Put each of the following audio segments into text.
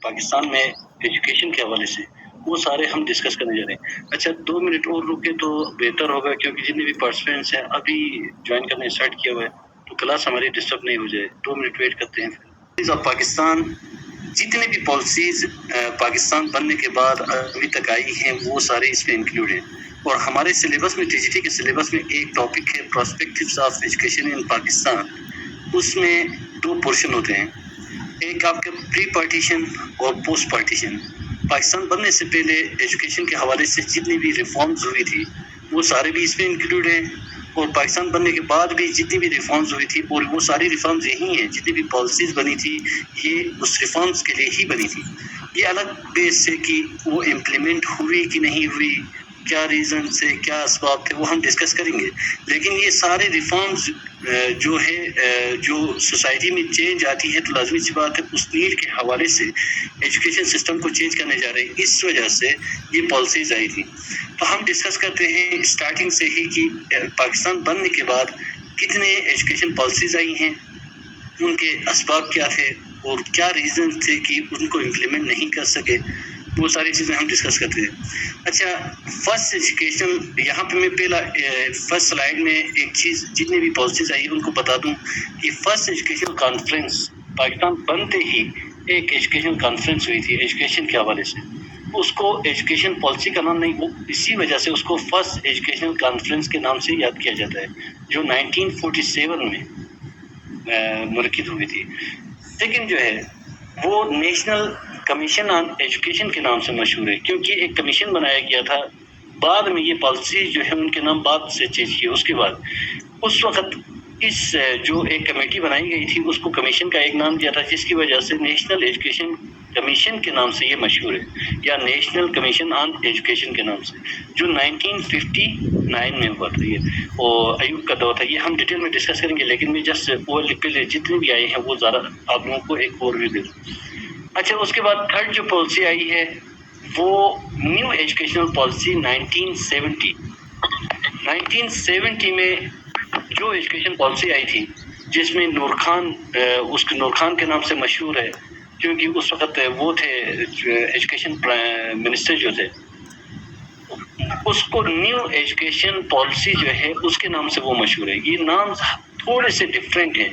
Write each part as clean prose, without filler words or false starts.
پاکستان میں ایجوکیشن کے حوالے سے وہ سارے ہم ڈسکس کرنے جا رہے ہیں. اچھا 2 منٹ اور رکے تو بہتر ہوگا کیونکہ جتنے بھی پارٹیسپینٹس ہیں ابھی جوائن کرنا اسٹارٹ کیا ہوا ہے تو کلاس ہماری ڈسٹرب نہیں ہو جائے. 2 منٹ ویٹ کرتے ہیں. پاکستان جتنے بھی پالیسیز پاکستان بننے کے بعد ابھی تک آئی ہیں وہ سارے اس میں انکلوڈ ہیں. اور ہمارے سلیبس میں ٹی جی ٹی کے سلیبس میں ایک ٹاپک ہے پراسپیکٹیوز آف ایجوکیشن ان پاکستان. اس میں 2 پورشن ہوتے ہیں. ایک آپ کے پری پارٹیشن اور پوسٹ پارٹیشن. پاکستان بننے سے پہلے ایجوکیشن کے حوالے سے جتنی بھی ریفارمز ہوئی تھی وہ سارے بھی اس میں انکلوڈ ہیں. اور پاکستان بننے کے بعد بھی جتنی بھی ریفارمز ہوئی تھی اور وہ ساری ریفارمز یہی ہیں جتنی بھی پالیسیز بنی تھی یہ اس ریفارمز کے لیے ہی بنی تھی. یہ الگ بیس سے کہ وہ امپلیمنٹ ہوئی کہ نہیں ہوئی, کیا ریزن سے, کیا اسباب تھے, وہ ہم ڈسکس کریں گے. لیکن یہ سارے ریفارمز جو ہے جو سوسائٹی میں چینج آتی ہے تو لازمی سی بات ہے اس نیڈ کے حوالے سے ایجوکیشن سسٹم کو چینج کرنے جا رہے ہیں. اس وجہ سے یہ پالیسیز آئی تھی. تو ہم ڈسکس کرتے ہیں اسٹارٹنگ سے ہی کہ پاکستان بننے کے بعد کتنے ایجوکیشن پالیسیز آئی ہیں, ان کے اسباب کیا تھے اور کیا ریزن تھے کہ ان کو امپلیمنٹ نہیں کر سکے. وہ ساری چیزیں ہم ڈسکس کرتے ہیں. اچھا فرسٹ ایجوکیشن, یہاں پہ میں پہلا فرسٹ سلائیڈ میں ایک چیز جتنے بھی پالیسیز آئی ان کو بتا دوں کہ فرسٹ ایجوکیشن کانفرنس پاکستان بنتے ہی ایک ایجوکیشن کانفرنس ہوئی تھی ایجوکیشن کے حوالے سے. اس کو ایجوکیشن پالیسی کا نام نہیں, وہ اسی وجہ سے اس کو فرسٹ ایجوکیشن کانفرنس کے نام سے یاد کیا جاتا ہے جو 1947 میں منعقد ہوئی تھی. لیکن جو ہے وہ نیشنل کمیشن آن ایجوکیشن کے نام سے مشہور ہے کیونکہ ایک کمیشن بنایا گیا تھا. بعد میں یہ پالیسی جو ہے ان کے نام بعد سے چینج کیے. اس کے بعد اس وقت اس جو ایک کمیٹی بنائی گئی تھی اس کو کمیشن کا ایک نام دیا تھا جس کی وجہ سے نیشنل ایجوکیشن کمیشن کے نام سے یہ مشہور ہے یا نیشنل کمیشن آن ایجوکیشن کے نام سے جو 1959 میں ہوا تھا. یہ اور ایوب کا دور تھا. یہ ہم ڈیٹیل میں ڈسکس کریں گے لیکن میں جسٹ وہ پہلے جتنے بھی آئے ہیں وہ زیادہ آپ لوگوں کو ایک اوور ویو دے دوں. اچھا اس کے بعد تھرڈ جو پالیسی آئی ہے وہ نیو ایجوکیشنل پالیسی 1970. 1970 میں جو ایجوکیشن پالیسی آئی تھی جس میں نور خان اس کے نور خان کے نام سے مشہور ہے کیونکہ اس وقت وہ تھے ایجوکیشن منسٹر جو تھے, اس کو نیو ایجوکیشن پالیسی جو ہے اس کے نام سے وہ مشہور ہے. یہ نام تھوڑے سے ڈفرینٹ ہیں,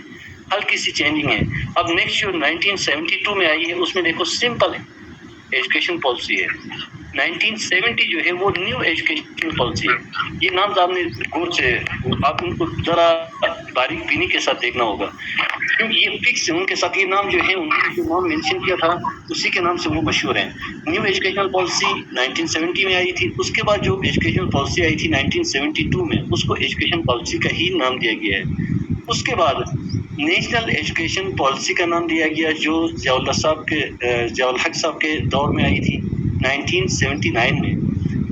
ہلکی سی چینجنگ ہے. اب نیکسٹ جو 1972 میں آئی ہے اس میں دیکھو سمپل ایجوکیشن پالیسی ہے. 1970 جو ہے وہ نیو ایجوکیشن پالیسی ہے. یہ نام آپ نے غور سے آپ ان کو ذرا باریک بینی کے ساتھ دیکھنا ہوگا کیونکہ یہ فکس ہے ان کے ساتھ. یہ نام جو ہے ان نے جو نام مینشن کیا تھا اسی کے نام سے وہ مشہور ہیں. نیو ایجوکیشنل پالیسی 1970 میں آئی تھی. اس کے بعد جو ایجوکیشنل پالیسی آئی تھی 1972 میں اس کو ایجوکیشن پالیسی کا ہی نام دیا گیا ہے. اس کے بعد نیشنل ایجوکیشن پالیسی کا نام دیا گیا جو ضیاء الحق صاحب کے دور میں آئی تھی 1979 میں.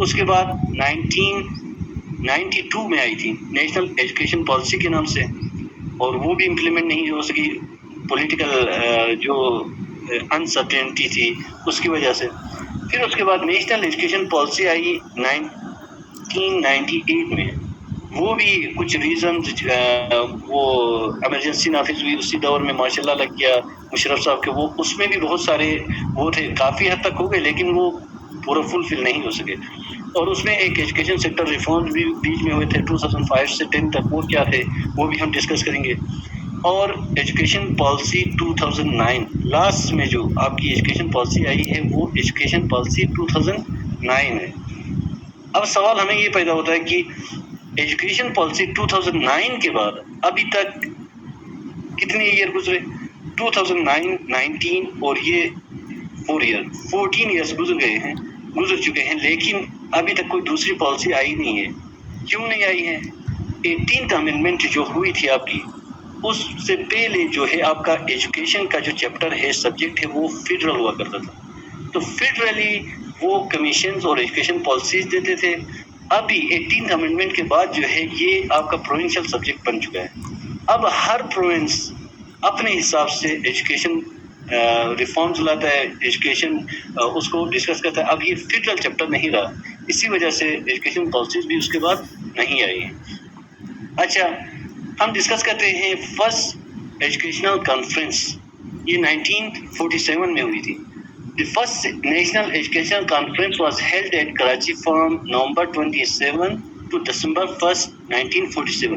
اس کے بعد 1992 میں آئی تھی نیشنل ایجوکیشن پالیسی کے نام سے اور وہ بھی امپلیمنٹ نہیں ہو سکی پولیٹیکل جو انسرٹینٹی تھی اس کی وجہ سے. پھر اس کے بعد نیشنل ایجوکیشن پالیسی آئی 1998 میں. وہ بھی کچھ ریزنز وہ ایمرجنسی نافذ ہوئی اسی دور میں ماشاء اللہ لگ گیا مشرف صاحب کے. وہ اس میں بھی بہت سارے وہ تھے کافی حد تک ہو گئے لیکن وہ پورا فل نہیں ہو سکے. اور اس میں ایک ایجوکیشن سیکٹر ریفارم بھی بیچ میں ہوئے تھے 2005 سے 10 تک. وہ کیا تھے وہ بھی ہم ڈسکس کریں گے. اور ایجوکیشن پالیسی 2009 لاسٹ میں جو آپ کی ایجوکیشن پالیسی آئی ہے وہ ایجوکیشن پالیسی 2009 ہے. اب سوال ہمیں یہ پیدا ہوتا ہے کہ ایجوکیشن پالیسی 2009 کے بعد ابھی تک کتنے ایئر گزرے 2009 19 اور یہ 14 ایئرس گزر چکے ہیں لیکن ابھی تک کوئی دوسری پالیسی آئی نہیں ہے. کیوں نہیں آئی ہے؟ 18th امینڈمنٹ جو ہوئی تھی آپ کی اس سے پہلے جو ہے آپ کا ایجوکیشن کا جو چیپٹر ہے سبجیکٹ ہے وہ فیڈرل ہوا کرتا تھا. تو فیڈرلی وہ کمیشنز اور ایجوکیشن پالیسیز دیتے تھے. ابھی 18th امینڈمنٹ کے بعد جو ہے یہ آپ کا پروونشل سبجیکٹ بن چکا ہے. اب ہر پروونس اپنے حساب سے ایجوکیشن ریفارمز لاتا ہے, ایجوکیشن اس کو ڈسکس کرتا ہے. اب یہ فیڈرل چیپٹر نہیں رہا اسی وجہ سے ایجوکیشن پالیسیز بھی اس کے بعد نہیں آئی ہیں. اچھا ہم ڈسکس کرتے ہیں فرسٹ ایجوکیشنل کانفرنس. یہ 1947 میں ہوئی تھی. The first National Educational Conference was held at Karachi from November 27 to December 1st, 1947.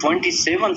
27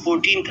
14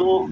2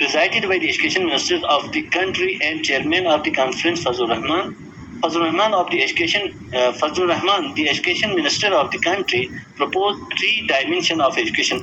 presided by the education ministers of the country and chairman of the conference Fazlur Rahman. Fazlur Rahman, the education minister of the country, proposed 3 dimensions of education.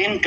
10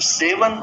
7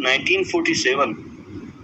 1947,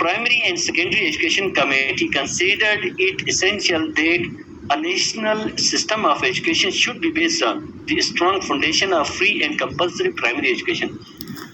primary and secondary education committee considered it essential that a national system of education should be based on the strong foundation of free and compulsory primary education.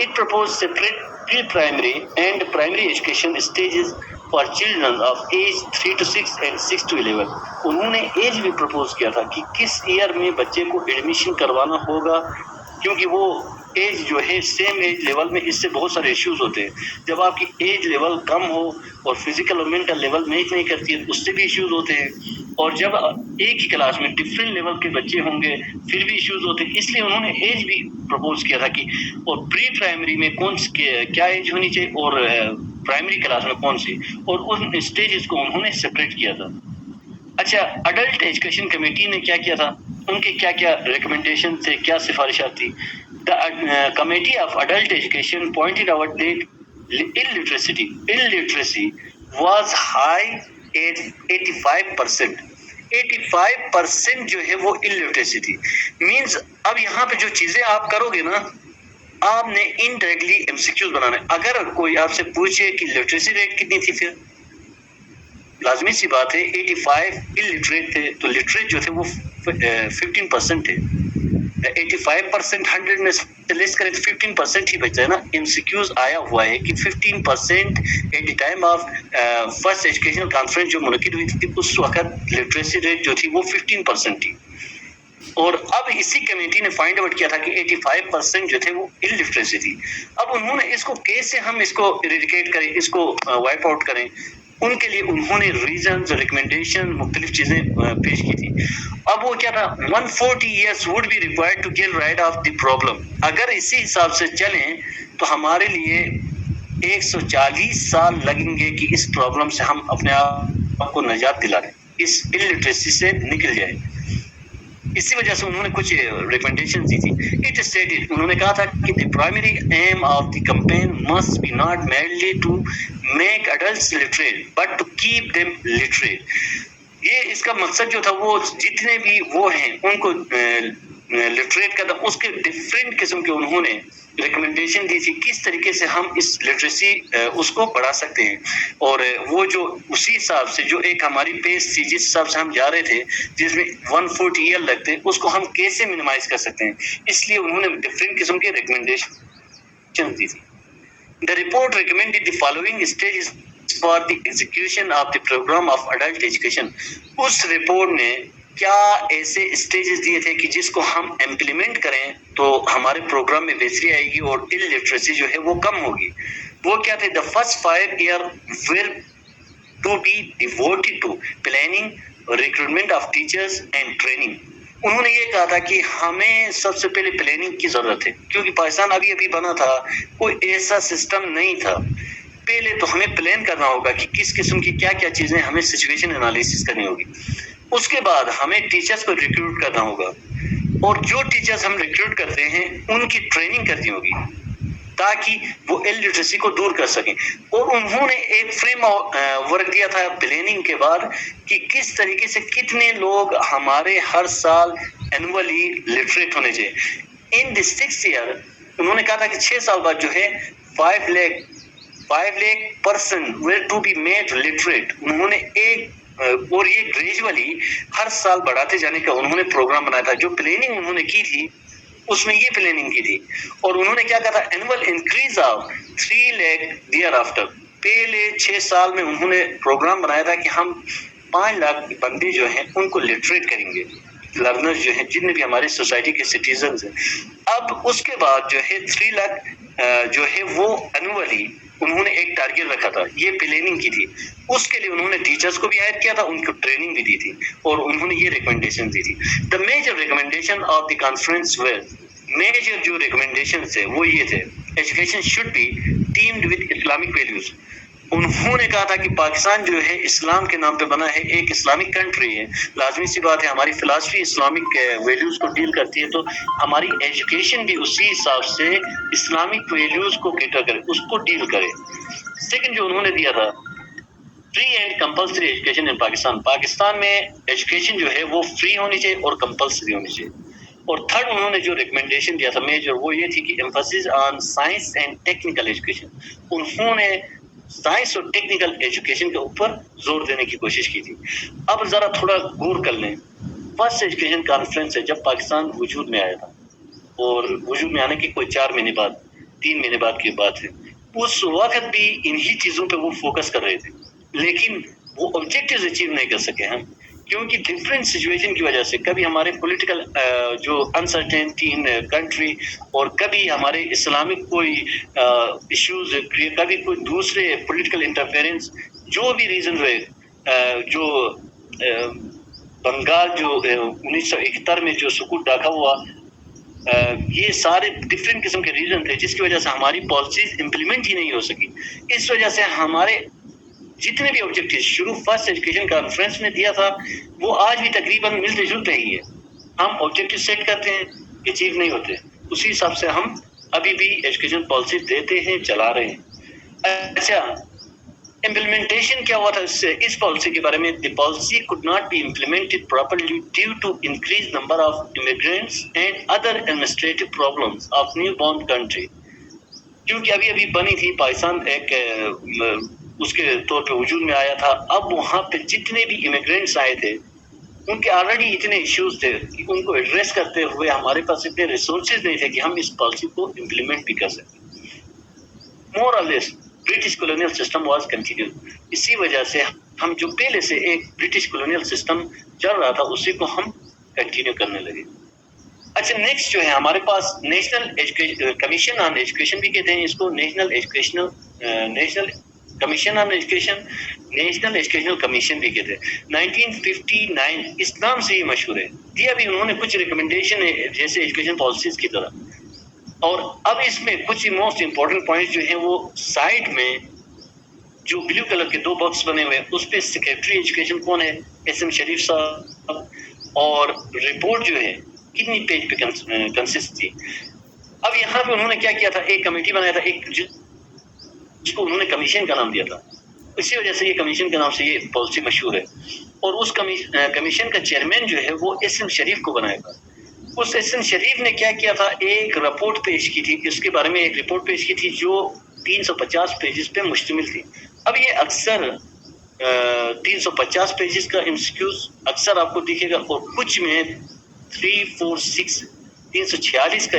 It proposed separate pre-primary and primary education stages for children of age 3 to 6 and 6 to 11. انہوں نے age بھی propose کیا تھا کہ کس year میں بچے کو ایڈمیشن کروانا ہوگا، کیونکہ وہ ایج جو ہے سیم ایج لیول میں اس سے بہت سارے ایشوز ہوتے ہیں. جب آپ کی ایج لیول کم ہو اور فزیکل اور مینٹل لیول میچ نہیں کرتی ہے اس سے بھی ایشوز ہوتے ہیں. اور جب ایک ہی کلاس میں ڈفرینٹ لیول کے بچے ہوں گے پھر بھی ایشوز ہوتے ہیں. اس لیے انہوں نے ایج بھی پرپوز کیا تھا کہ اور پری پرائمری میں کیا ایج ہونی چاہیے اور پرائمری کلاس میں کون سی، اور ان اسٹیجز کو انہوں نے سپریٹ کیا تھا. اچھا، اڈلٹ ایجوکیشن کمیٹی نے کیا کیا تھا، ان کے کیا کیا ریکمنڈیشن تھے، کیا سفارشات تھی. The Committee of Adult Education pointed out that illiteracy was high at 85%. 85% جو ہے وہ illiteracy تھی. مینز اب یہاں پہ جو چیزیں آپ کرو گے نا، آپ نے انڈائریکٹلی ایم سی کیوز بنانا ہے. اگر کوئی آپ سے پوچھے کہ لٹریسی ریٹ کتنی تھی، پھر لازمی سی بات ہے 85 illiterate تھے تو لٹریٹ جو تھے وہ 15% تھے. 85% 100 میں سے لیس کریں تو 15% ہی بچتا ہے نا. ایم سی کیوز آیا ہوا ہے کہ 15% at the time of first educational conference جو منعقد ہوئی تھی اس وقت لٹریسی ریٹ جو تھی وہ 15% تھی. اور اب اسی کمیٹی نے فائنڈ آؤٹ کیا تھا کہ 85% جو تھے وہ illiteracy تھی. اب انہوں نے اس کو کیسے ہم اس کو ایریڈیکیٹ کریں، اس کو وائپ آؤٹ کریں، ان کے لیے انہوں نے ریزنز، ریکمنڈیشن، مختلف چیزیں پیش کی تھی. اب وہ کیا تھا، 140 years would be required to get rid of the problem. اگر اسی حساب سے چلیں تو ہمارے لیے 140 سال لگیں گے کہ اس پرابلم سے ہم اپنے آپ کو نجات دلا دیں، اس illiteracy سے نکل جائیں. اسی وجہ سے انہوں نے کچھ ریکمنڈیشن دی تھی. اٹ اسٹیٹڈ، انہوں نے کہا تھا کہ the primary aim of the campaign must be not merely to make adults literate but to keep them literate. یہ اس کا مقصد جو تھا وہ جتنے بھی وہ ہیں ان کو لٹریٹ کرنا، اس کے ڈفرینٹ قسم کے انہوں نے ریکمنڈیشن دی تھی کس طریقے سے ہم اس لٹریسی اس کو بڑھا سکتے ہیں. اور وہ جو اسی حساب سے جو ایک ہماری پیس تھی جس حساب سے ہم جا رہے تھے جس میں 140 ایئر لگتے اس کو ہم کیسے منیمائز کر سکتے ہیں، اس لیے انہوں نے ڈفرینٹ قسم کے ریکمنڈیشن دی تھی. The report recommended the following stages for the execution of the program of adult education. اس رپورٹ نے کیا ایسے اسٹیجز دیے تھے کہ جس کو ہم امپلیمنٹ کریں تو ہمارے پروگرام میں بہتری آئے گی اور illiteracy جو ہے وہ کم ہوگی. وہ کیا تھے، the first 5 years will to be devoted to planning, recruitment of teachers and training. انہوں نے یہ کہا تھا کہ ہمیں سب سے پہلے پلاننگ کی ضرورت ہے، کیونکہ پاکستان ابھی ابھی بنا تھا، کوئی ایسا سسٹم نہیں تھا. پہلے تو ہمیں پلان کرنا ہوگا کہ کس قسم کی کیا کیا چیزیں ہمیں سچویشن انالیسس کرنی ہوگی. اس کے بعد ہمیں ٹیچرز کو ریکروٹ کرنا ہوگا، اور جو ٹیچرز ہم ریکروٹ کرتے ہیں ان کی ٹریننگ کرنی ہوگی تاکہ وہ illiteracy کو دور کر سکیں. اور انہوں نے ایک فریم ورک دیا تھا پلاننگ کے بعد کہ کس طریقے سے کتنے لوگ ہمارے ہر سال اینولی لٹریٹ ہونے چاہیے. ان دی 6th year انہوں نے کہا تھا کہ 6 سال بعد جو ہے 5 lakh person were to be made literate. انہوں نے ایک اور یہ گریجولی ہر سال بڑھاتے جانے کا انہوں نے پروگرام بنایا تھا. جو پلاننگ انہوں نے کی تھی اس میں یہ پلاننگ کی تھی. اور انہوں نے کیا کہا تھا، annual increase of 3 lakh there after. پہلے 6 سال میں انہوں نے پروگرام بنایا تھا کہ ہم 5 لاکھ بندے جو ہیں ان کو لٹریٹ کریں گے، لرنرز جو ہیں جتنے بھی ہمارے سوسائٹی کے سٹیزنز ہیں. اب اس کے بعد جو ہے 3 لاکھ جو ہے وہ اینولی انہوں نے ایک ٹارگیٹ رکھا تھا، یہ پلاننگ کی تھی. اس کے لیے انہوں نے ٹیچرز کو بھی ایڈ کیا تھا، ان کو ٹریننگ بھی دی تھی، اور انہوں نے یہ ریکمنڈیشن دی تھی. The major recommendation of the conference were, major جو ریکمنڈیشن تھے وہ یہ تھے، education should be teamed with Islamic values. انہوں نے کہا تھا کہ پاکستان جو ہے اسلام کے نام پہ بنا ہے، ایک اسلامک کنٹری ہے، لازمی سی بات ہے ہماری فلاسفی اسلامک ویلیوز کو ڈیل کرتی ہے، تو ہماری ایجوکیشن بھی اسی حساب سے اسلامک ویلیوز کو کیٹر کرے، اس کو ڈیل کرے. سیکنڈ جو انہوں نے دیا تھا، فری اینڈ کمپلسری ایجوکیشن ان پاکستان. پاکستان میں ایجوکیشن جو ہے وہ فری ہونی چاہیے اور کمپلسری ہونی چاہیے. اور تھرڈ انہوں نے جو ریکمنڈیشن دیا تھا میجر، وہ یہ تھی کہ emphasis on science and technical education. انہوں نے سائنس اور ٹیکنیکل ایجوکیشن کے اوپر زور دینے کی کوشش کی تھی. اب ذرا تھوڑا غور کر لیں، فرسٹ ایجوکیشن کانفرنس ہے جب پاکستان وجود میں آیا تھا، اور وجود میں آنے کے کوئی 4 مہینے بعد 3 مہینے بعد کی بات ہے، اس وقت بھی انہی چیزوں پہ وہ فوکس کر رہے تھے. لیکن وہ آبجیکٹیوز اچیو نہیں کر سکے ہم، کیونکہ ڈفرینٹ سچویشن کی وجہ سے، کبھی ہمارے پولیٹیکل جو انسرٹینٹی ان کنٹری، اور کبھی ہمارے اسلامک کوئی ایشوز، کبھی کوئی دوسرے پولیٹیکل انٹرفیئرنس، جو بھی ریزن ہوئے، جو بنگال جو 1971 میں جو سکوت ڈاکہ ہوا، یہ سارے ڈفرینٹ قسم کے ریزن تھے جس کی وجہ سے ہماری پالیسیز امپلیمنٹ ہی نہیں ہو سکی. اس وجہ سے ہمارے جتنے بھی آبجیکٹیو شروع فرسٹ ایجوکیشن کانفرنس میں دیا تھا، وہ آج بھی تقریباً ملتے جلتے ہی ہے. ہم آبجیکٹیو سیٹ کرتے ہیں، اچیو نہیں ہوتے، اسی حساب سے ہم ابھی بھی ایجوکیشن پالیسی دیتے ہیں، چلا رہے ہیں. اچھا، امپلیمنٹیشن کیا ہوا تھا اس پالیسی کے بارے میں؟ دی policy could not be implemented properly due to increased number of immigrants and other administrative problems of newborn country. کیونکہ ابھی بنی تھی پاکستان، ایک اس کے طور پہ وجود میں آیا تھا. اب وہاں پہ جتنے بھی امیگرینٹس آئے تھے، ان کے آلریڈی اتنے ایشوز تھے کہ ان کو ایڈریس کرتے ہوئے ہمارے پاس اتنے ریسورسز نہیں تھے کہ ہم اس پالیسی کو امپلیمنٹ بھی کر سکیں. More or less British colonial system was continue. اسی وجہ سے ہم جو پہلے سے ایک برٹش کولونیل سسٹم چل رہا تھا، اسی کو ہم کنٹینیو کرنے لگے. اچھا، نیکسٹ جو ہے ہمارے پاس نیشنل کمیشن آن ایجوکیشن بھی کہتے ہیں اس کو، national commission on education, national educational commission بھی کہتے ہیں. 1959 اس نام سے ہی مشہور ہے. دیا بھی انہوں نے کچھ ریکمنڈیشن ہے جیسے ایجوکیشن پالیسیز کی طرح. اور اب اس میں کچھ موسٹ امپورٹنٹ پوائنٹس جو ہیں وہ سائڈ میں جو بلیو کلر کے 2 باکس بنے ہوئے ہیں، اس پہ سیکریٹری ایجوکیشن کون ہے؟ ایس ایم شریف صاحب. اور رپورٹ جو ہے کتنی پیج پہ کنسسٹ تھی. اب یہاں پہ انہوں نے کیا کیا تھا، ایک کمیٹی بنایا تھا، ایک جس کو انہوں نے کمیشن کا نام دیا تھا. اسی وجہ سے یہ کمیشن کے نام سے یہ پالیسی مشہور ہے. اور اس کمیشن کا چیئرمین جو ہے وہ ایس ایم شریف کو بنایا تھا. اس ایس ایم شریف نے کیا کیا تھا، ایک رپورٹ پیش کی تھی، اس کے بارے میں ایک رپورٹ پیش کی تھی جو 350 پیجز پہ مشتمل تھی. اب یہ اکثر 350 پیجز کا MCQs اکثر آپ کو دکھے گا، اور کچھ میں 346 کا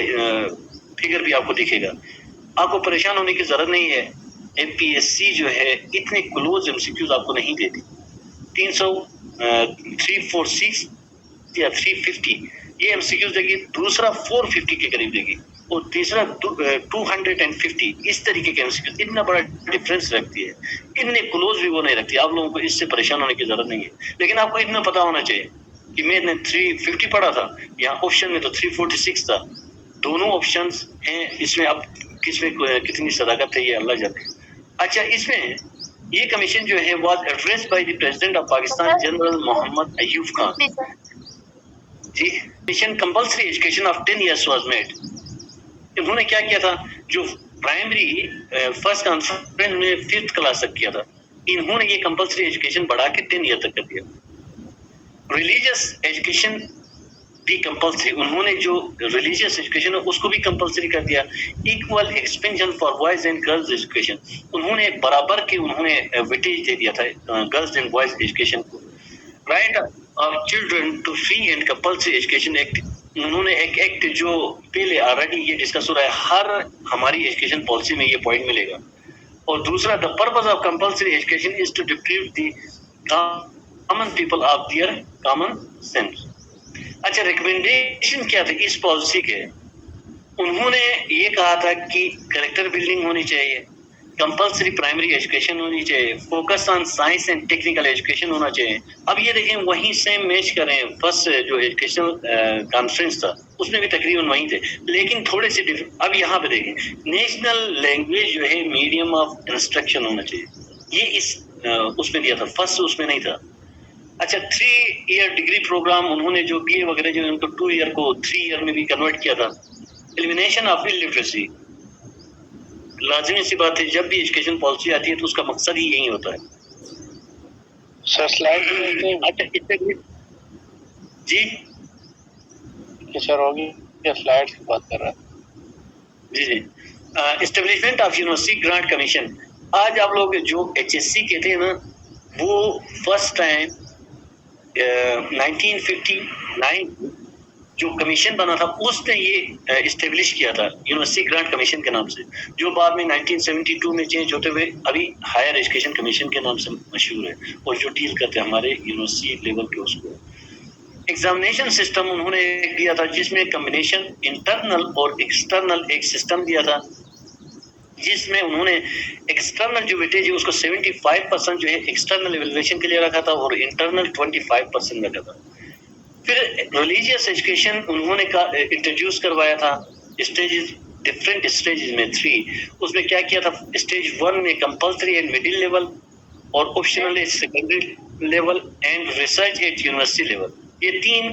فگر بھی آپ کو دکھے گا. آپ کو پریشان ہونے کی ضرورت نہیں ہے. APSC جو ہے اتنے کلوز MCQs آپ کو نہیں دیتی. 346 یا 350 یہ MCQs دے گی، دوسرا 450 کے قریب دے گی، اور تیسرا 250 اس طریقے کے MCQs. اتنا بڑا ڈفرینس رکھتی ہے، اتنے کلوز بھی وہ نہیں رکھتی. آپ لوگوں کو اس سے پریشان ہونے کی ضرورت نہیں ہے. لیکن آپ کو اتنا پتا ہونا چاہیے کہ میں نے 350 پڑھا تھا، یہاں آپشن میں تو 346 تھا. دونوں آپشنز ہیں اس میں. اب کس میں کتنی صداقت ہے یہ اللہ جانے. اچھا، اس میں یہ کمیشن جو ہے was addressed by the president of Pakistan general Muhammad Ayub Khan. جی، mission compulsory education of 10 years was made. انہوں نے کیا کیا تھا، جو پرائمری فرسٹ کانفرنس میں 5th کلاس تک کیا تھا، انہوں نے یہ کمپلسری ایجوکیشن بڑھا کے 10 year تک کر دیا. ریلیجیس ایجوکیشن بھی کمپلسری، انہوں نے جو ریلیجیس ایجوکیشن ہے اس کو بھی کمپلسری کر دیا. Equal expansion for boys and girls education, انہوں نے برابر کے انہوں نے ویٹیج دے دیا تھا گرلز اینڈ بوائز ایجوکیشن کو. Right of children to free and compulsory education act, انہوں نے ایک ایکٹ جو پہلے آلریڈی یہ ڈسکس ہو رہا ہے، ہر ہماری ایجوکیشن پالیسی میں یہ پوائنٹ ملے گا. اور دوسرا، the purpose of compulsory education is to deprive the common people of their common sense. اچھا، ریکمنڈیشن کیا تھے اس پالیسی کے؟ انہوں نے یہ کہا تھا کہ کریکٹر بلڈنگ ہونی چاہیے، کمپلسری پرائمری ایجوکیشن ہونی چاہیے، focus on science and technical education ہونا چاہیے. اب یہ دیکھیں وہیں سیم میچ کریں، فرسٹ جو ایجوکیشن کانفرنس تھا اس میں بھی تقریباً وہیں تھے، لیکن تھوڑے سے اب یہاں پہ دیکھیں، نیشنل لینگویج جو ہے میڈیم آف انسٹرکشن ہونا چاہیے. یہ اس میں دیا تھا، فرسٹ اس میں نہیں تھا. اچھا، 3 year ڈگری پروگرام، انہوں نے جو BA وغیرہ جو ان کو 2 year کو 3 year میں بھی کنورٹ کیا تھا. ایلیمینیشن آف illiteracy، لازمی سی بات ہے جب بھی ایجوکیشن پالیسی آتی ہے تو اس کا مقصد ہی یہی ہوتا ہے. سر سلائڈ جی سر ہوگی کیا؟ سلائڈ کی بات کر رہا ہے. جی establishment of university grant commission. آج آپ لوگ جو HSC کہتے ہیں نا، وہ فرسٹ ٹائم 1959 جو کمیشن بنا تھا اس نے یہ اسٹیبلش کیا تھا یونیورسٹی گرانٹ کمیشن کے نام سے، جو بعد میں 1972 میں چینج ہوتے ہوئے ابھی ہائر ایجوکیشن کمیشن کے نام سے مشہور ہے، اور جو ڈیل کرتے ہیں ہمارے یونیورسٹی لیول کے اس کو۔ ایگزامینیشن سسٹم انہوں نے ایک دیا تھا جس میں کمبینیشن انٹرنل اور ایکسٹرنل ایک سسٹم دیا تھا، جس میں انہوں نے ایکسٹرنل جو ویٹیج ہے اس کو 75% جو ہے ایکسٹرنل ایویلویشن کے لیے رکھا تھا اور انٹرنل 25% رکھا تھا۔ پھر ریلیجیس ایجوکیشن انہوں نے انٹروڈیوس کروایا تھا، اسٹیجز ڈفرینٹ اسٹیجز میں 3، اس میں کیا کیا تھا، اسٹیج 1 میں کمپلسری اینڈ مڈل لیول اور optional at secondary level and research at university level, یہ 3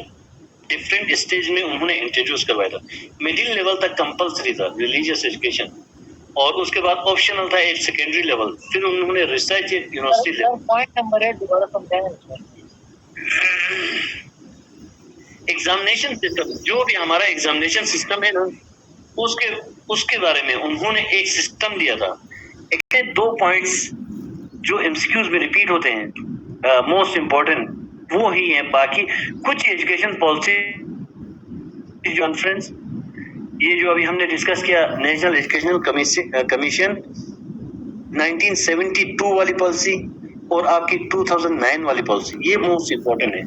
ڈفرینٹ اسٹیج میں انہوں نے انٹروڈیوس کروایا تھا۔ مڈل لیول تک کمپلسری تھا ریلیجیس ایجوکیشن، اور اس کے بعد آپشنل تھا ایٹ سیکنڈری لیول، پھر انہوں نے research at university level. Point نمبر 8 دوبارہ سمجھائیں۔ ایگزامینیشن سسٹم، جو بھی ہمارا ایگزامینیشن سسٹم ہے نا، اس کے بارے میں انہوں نے ایک سسٹم دیا تھا۔ 2 پوائنٹس جو ایم سی کیوز میں ریپیٹ ہوتے ہیں موسٹ امپورٹنٹ وہ ہی ہیں، باقی کچھ ایجوکیشن پالیسی جو فرینڈس یہ جو ابھی ہم نے ڈسکس کیا، نیشنل ایجوکیشنل کمیشن 1972 والی پالیسی اور آپ کی 2009 والی پالیسی، یہ موسٹ امپورٹنٹ ہے۔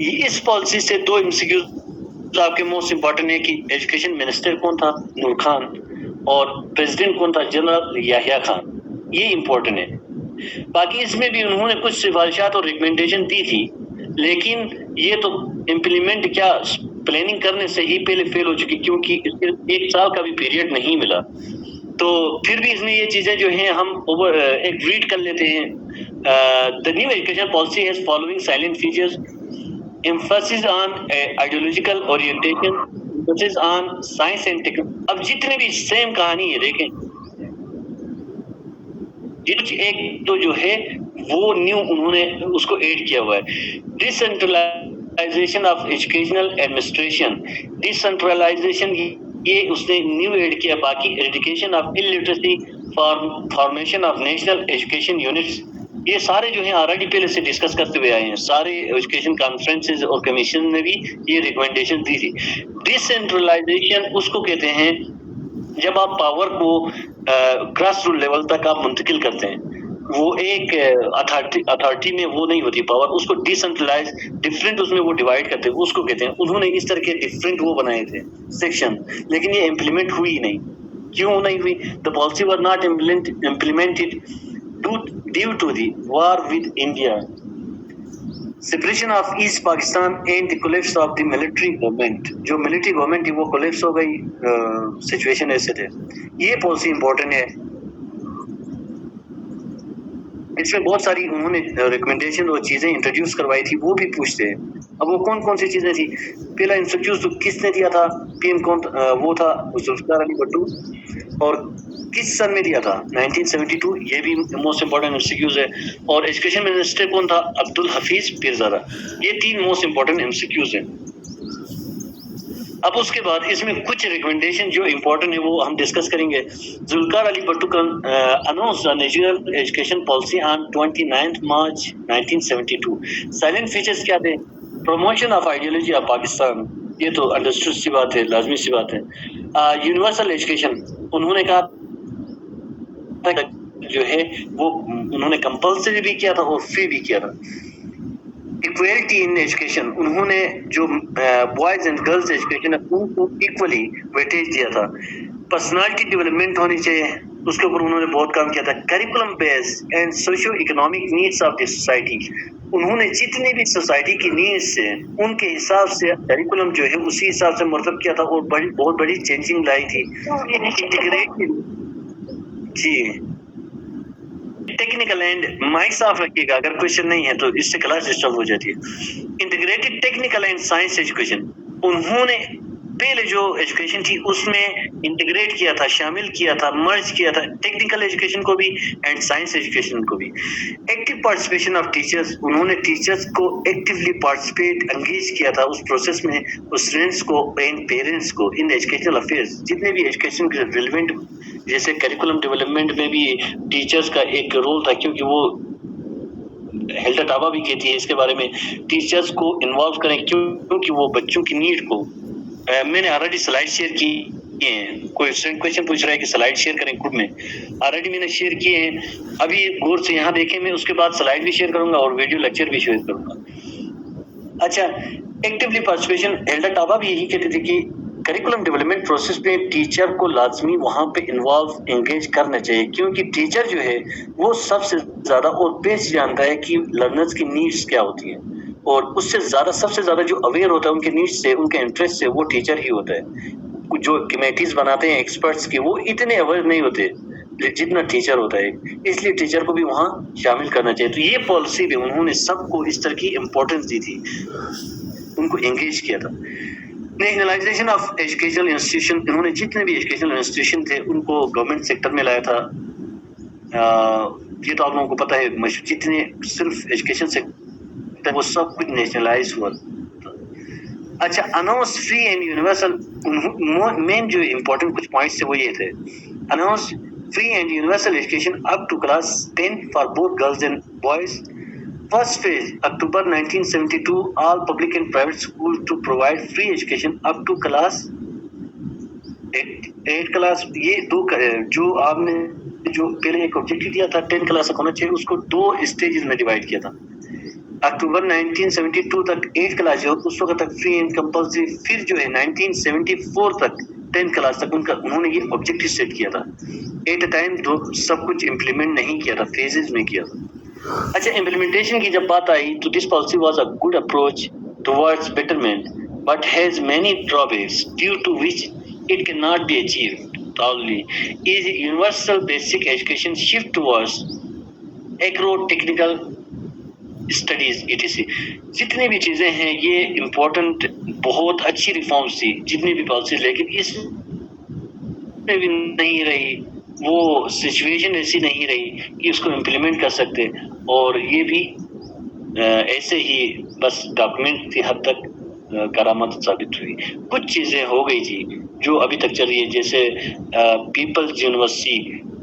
یہ اس پالیسی سے 2 ایم سی کیوز آپ کے موسٹ امپورٹنٹ ہے کہ ایجوکیشن منسٹر کون تھا، نور خان، اور پریزیڈنٹ کون تھا، جنرل یحییٰ خان، یہ امپورٹنٹ ہے۔ باقی اس میں بھی انہوں نے کچھ سفارشات اور ریکمنڈیشن دی تھی، لیکن یہ تو امپلیمنٹ کیا پلاننگ کرنے سے ہی پہلے فیل ہو چکی، کیونکہ اس کے 1 سال کا بھی پیریڈ نہیں ملا۔ تو پھر بھی اس میں یہ چیزیں جو ہیں ہم ایک ریڈ کر لیتے ہیں۔ The new education policy has following silent features: emphasis on ideological orientation, emphasis on science and technology۔ اب جتنے بھی سیم کہانی ہے دیکھیں، ایک تو جو ہے وہ نیو انہوں نے اس کو ایڈ کیا ہوا ہے، decentralisation of educational administration, decentralisation یہ اس نے نیو ایڈ کیا۔ باقی education of illiteracy, formation of national education units, یہ سارے جو ہیں آلریڈی پہلے سے ڈسکس کرتے ہوئے آئے ہیں، سارے ایجوکیشن کانفرنسز اور کمیشن نے بھی یہ ریکمنڈیشن دی تھی۔ ڈیسینٹرلائزیشن اس کو کہتے ہیں جب آپ پاور کو گراس روٹ لیول تک آپ منتقل کرتے ہیں، وہ ایک اتھارٹی میں وہ نہیں ہوتی پاور، اس کو ڈیسینٹرلائز ڈفرینٹ اس میں وہ ڈیوائڈ کرتے ہیں، اس کو کہتے ہیں۔ انہوں نے اس طرح کے ڈفرینٹ وہ بنائے تھے سیکشن، لیکن یہ امپلیمنٹ ہوئی نہیں۔ کیوں نہیں ہوئی؟ the policy was not implemented due to the war with India, separation of East Pakistan and the collapse of the military government۔ جو ملٹری گورنمنٹ تھی وہ کولیپس ہو گئی، سچویشن ایسے تھے۔ یہ پالیسی امپورٹنٹ ہے، اس میں بہت ساری انہوں نے ریکمنڈیشن اور چیزیں انٹروڈیوس کروائی تھی، وہ بھی پوچھتے ہیں۔ اب وہ کون کون سی چیزیں تھی؟ پہلا انٹروڈیوس تو کس نے دیا تھا؟ پی ایم کون وہ تھا ذوالفقار علی بھٹو، اور کس سن میں دیا تھا؟ 1972، یہ بھی most important M C Qs ہے۔ اور ایجوکیشن منسٹر کون تھا؟ عبدالحفیظ پیرزادہ۔ یہ 3 most important M C Qs ہیں۔ اب اس کے بعد اس میں کچھ ریکمنڈیشن جو امپورٹنٹ ہے وہ ہم ڈسکس کریں گے۔ Zulfiqar Ali Bhutto announce the national education policy on 29 March 1972۔ Salient features کیا تھے؟ Promotion of ideology of Pakistan, یہ تو انڈرسٹوڈ سی بات ہے، لازمی سی بات ہے۔ یونیورسل ایجوکیشن انہوں نے کہا جو ہے وہ انہوں نے کمپلسری بھی کیا تھا اور فری بھی کیا تھا۔ ایکویلٹی ان ایجوکیشن، انہوں نے جو بوائز اینڈ گرلز ایجوکیشن ہے ان کو ایکولی ویٹیج دیا تھا۔ پرسنالٹی ڈیولپمنٹ ہونی چاہیے، اس کے اوپر انہوں نے بہت کام کیا تھا۔ Curriculum base and socio economic needs of the society, انہوں نے جتنی بھی سوسائٹی کی نیڈس ہیں ان کے حساب سے کریکولم جو ہے اسی حساب سے مرتب کیا تھا اور بہت بڑی چینجنگ لائی تھی۔ انٹیگریٹڈ، جی ٹیکنیکل اینڈ مائک صاف رکھیے گا، اگر کوشچن نہیں ہے تو اس سے کلاس ڈسٹرب ہو جاتی ہے۔ Integrated technical and science education, انہوں نے پہلے جو ایجوکیشن تھی اس میں انٹیگریٹ کیا تھا، شامل کیا تھا، مرج کیا تھا ٹیکنیکل ایجوکیشن کو بھی اینڈ سائنس ایجوکیشن کو بھی۔ ایکٹیو پارٹیسپیشن آف ٹیچرز، انہوں نے ٹیچرز کو ایکٹیولی پارٹیسپیٹ انگیج کیا تھا اس پروسیس میں، اسٹوڈنٹس کو اینڈ پیرنٹس کو ان ایجوکیشنل افیئرز، جتنے بھی ایجوکیشن کے ریلیونٹ، جیسے کریکولم ڈیولپمنٹ میں بھی ٹیچرز کا ایک رول تھا، کیونکہ وہ ہیلڈا ٹابا بھی کہتی ہے اس کے بارے میں، ٹیچرز کو انوالو کریں کیونکہ وہ بچوں کی نیڈ کو میں نے آلریڈی سلائڈ شیئر کی ہیں. کوئی اسٹوڈنٹ کویشچن پوچھ رہا ہے کہ سلائڈ شیئر کریں گروپ میں. آلریڈی میں نے شیئر کیے ہیں. ابھی غور سے یہاں دیکھیں, میں اس کے بعد سلائڈ بھی شیئر کروں گا اور ویڈیو لیکچر بھی شیئر کروں گا. اچھا, ایکٹیولی پارٹیسپیشن. ایلڈر ٹابا بھی یہی کہتے تھے کہ کریکولم ڈیولپمنٹ پروسیس میں ٹیچر کو لازمی وہاں پہ انوالو انگیج کرنا چاہیے, کیونکہ ٹیچر جو ہے وہ سب سے زیادہ اور بیسٹ جانتا ہے کہ لرنرز کی نیڈس کیا ہوتی ہیں, اور اس سے زیادہ سب سے زیادہ جو اویئر ہوتا ہے ان کے نیڈس سے, ان کے انٹرسٹ سے, وہ ٹیچر ہی ہوتا ہے. جو کمیٹیز بناتے ہیں ایکسپرٹس کی, وہ اتنے اویئر نہیں ہوتے جتنا ٹیچر ہوتا ہے, اس لیے ٹیچر کو بھی وہاں شامل کرنا چاہیے. تو یہ پالیسی بھی انہوں نے سب کو اس طرح کی امپورٹنس دی تھی, ان کو انگیج کیا تھا. نیشنلائزیشن آف ایجوکیشنل انسٹیٹیوشن, انہوں نے جتنے بھی ایجوکیشنل انسٹیٹیوشن تھے ان کو گورنمنٹ سیکٹر میں لایا تھا. یہ تو آپ لوگوں کو پتہ ہے, جتنے صرف ایجوکیشن سیکٹر وہ سب کچھ نیشنلائز ہوا. اچھا, announce free and universal. Main جو امپورٹنٹ کچھ پوائنٹس تھے وہ یہ تھے, announce free and universal education up to class 10 for both girls and boys. First phase, October 1972, all public and private schools to provide free education up to class 8 class. یہ دو جو آپ نے جو پہلے ایک آبجیکٹو دیا تھا 10 کلاس تک ہونا چاہیے, اس کو دو اسٹیجز میں ڈیوائڈ کیا تھا. اکتوبر 1972 تک 8 کلاس جو اس وقت تک فری اینڈ کمپلسری, پھر جو ہے 1974 تک 10 کلاس تک انہوں نے یہ آبجیکٹو سیٹ کیا تھا. ایٹ اے ٹائم سب کچھ امپلیمنٹ نہیں کیا تھا, فیزز میں کیا تھا. اچھا, امپلیمنٹیشن کی جب بات آئی تو this policy was a good approach towards betterment but has many drawbacks due to which it can not be achieved. Probably is universal basic education shift towards agro technical studies etc. جتنی بھی چیزیں ہیں یہ important, بہت اچھی reforms تھی جتنی بھی پالیسیز, لیکن اس میں بھی نہیں رہی, وہ سچویشن ایسی نہیں رہی کہ اس کو امپلیمنٹ کر سکتے, اور یہ بھی ایسے ہی بس ڈاکومنٹ کی حد تک کرامت ثابت ہوئی. کچھ چیزیں ہو گئی تھی جو ابھی تک چل رہی ہے, جیسے پیپلز یونیورسٹی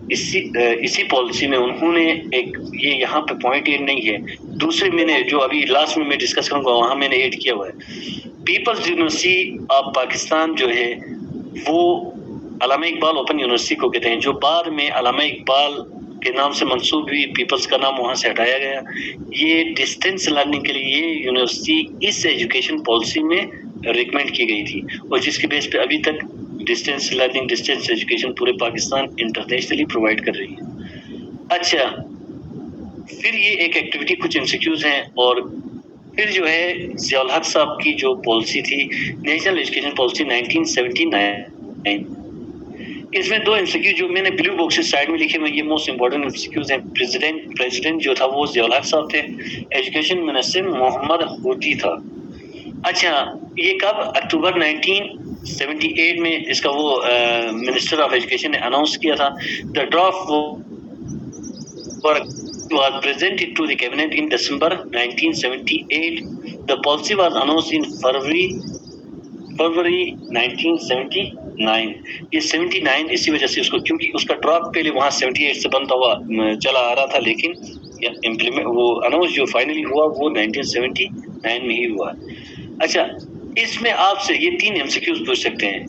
اسی پالیسی میں انہوں نے ایک, یہ یہاں پہ پوائنٹ ایڈ نہیں ہے, دوسرے میں نے جو ابھی لاسٹ میں ڈسکس کروں گا وہاں میں نے ایڈ کیا ہوا ہے. پیپلز یونیورسٹی آف پاکستان جو ہے وہ علامہ اقبال اوپن یونیورسٹی کو کہتے ہیں, جو بعد میں علامہ اقبال کے نام سے منسوب ہوئی, پیپلز کا نام وہاں سے ہٹایا گیا. یہ ڈسٹینس لرننگ کے لیے یہ یونیورسٹی اس ایجوکیشن پالیسی میں ریکمینڈ کی گئی تھی, اور جس کے بیس پہ ابھی تک ڈسٹینس لرننگ, ڈسٹینس ایجوکیشن پورے پاکستان انٹرنیشنلی پرووائڈ کر رہی ہے. اچھا, پھر یہ ایک ایکٹیویٹی, کچھ MCQs ہیں, اور پھر جو ہے ضیاء الحق صاحب کی جو پالیسی تھی نیشنل ایجوکیشن پالیسی 1979, اس میں دو MCQ جو میں نے بلیو باکس سائڈ میں لکھے ہوئے, یہ موسٹ امپورٹنٹ MCQs ہیں. پریزیڈنٹ جو تھا وہ ضیاء الحق صاحب تھے, ایجوکیشن منسٹر محمد ہوتی تھا. اچھا, یہ کب, اکتوبر 1978 میں اس کا وہ منسٹر آف ایجوکیشن نے اناؤنس کیا تھا. دا draft was presented to the cabinet in December 1978. The policy was announced in February 1979. یہ 79 اسی وجہ سے اس کو, کیونکہ اس کا ڈرافٹ پہلے وہاں 78 سے بنتا ہوا چلا آ رہا تھا, لیکن وہ اناؤنس جو فائنلی ہوا وہ 1979 میں ہی ہوا. اچھا, اس میں آپ سے یہ 3 MCQs پوچھ سکتے ہیں,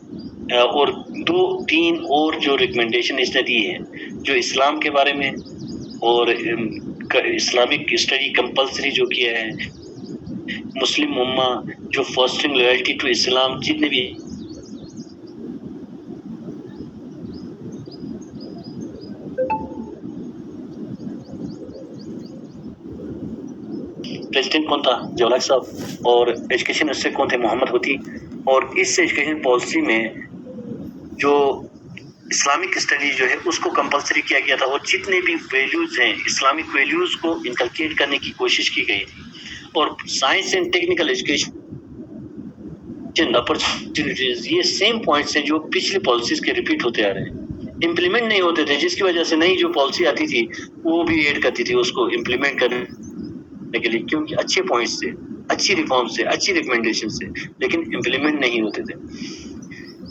اور 2-3 اور جو ریکمنڈیشن اس نے دی ہے, جو اسلام کے بارے میں, اور اسلامک اسٹڈی کمپلسری جو کیا ہے, مسلم امہ جو فاسٹنگ لویلٹی ٹو اسلام, جتنے بھی پریزیڈنٹ کون تھا, ضیاء الحق صاحب, اور ایجوکیشن منسٹر کون تھے, محمد ہوتی. اور اس ایجوکیشن پالیسی میں جو اسلامک اسٹڈی جو ہے اس کو کمپلسری کیا گیا تھا, اور جتنے بھی ویلیوز ہیں اسلامک ویلیوز کو انکلکیٹ کرنے کی کوشش کی گئی تھی. اور science and technical education opportunities, یہ سیم پوائنٹس ہیں جو پچھلی پالیسیز کے ریپیٹ ہوتے آ رہے ہیں, امپلیمنٹ نہیں ہوتے تھے, جس کی وجہ سے نئی جو پالیسی آتی تھی وہ بھی ایڈ کرتی تھی اس کو امپلیمنٹ کرنے کے لیے, کیونکہ اچھے پوائنٹس تھے, اچھی ریفارمس سے, اچھی ریکمنڈیشن سے, لیکن امپلیمنٹ نہیں ہوتے تھے.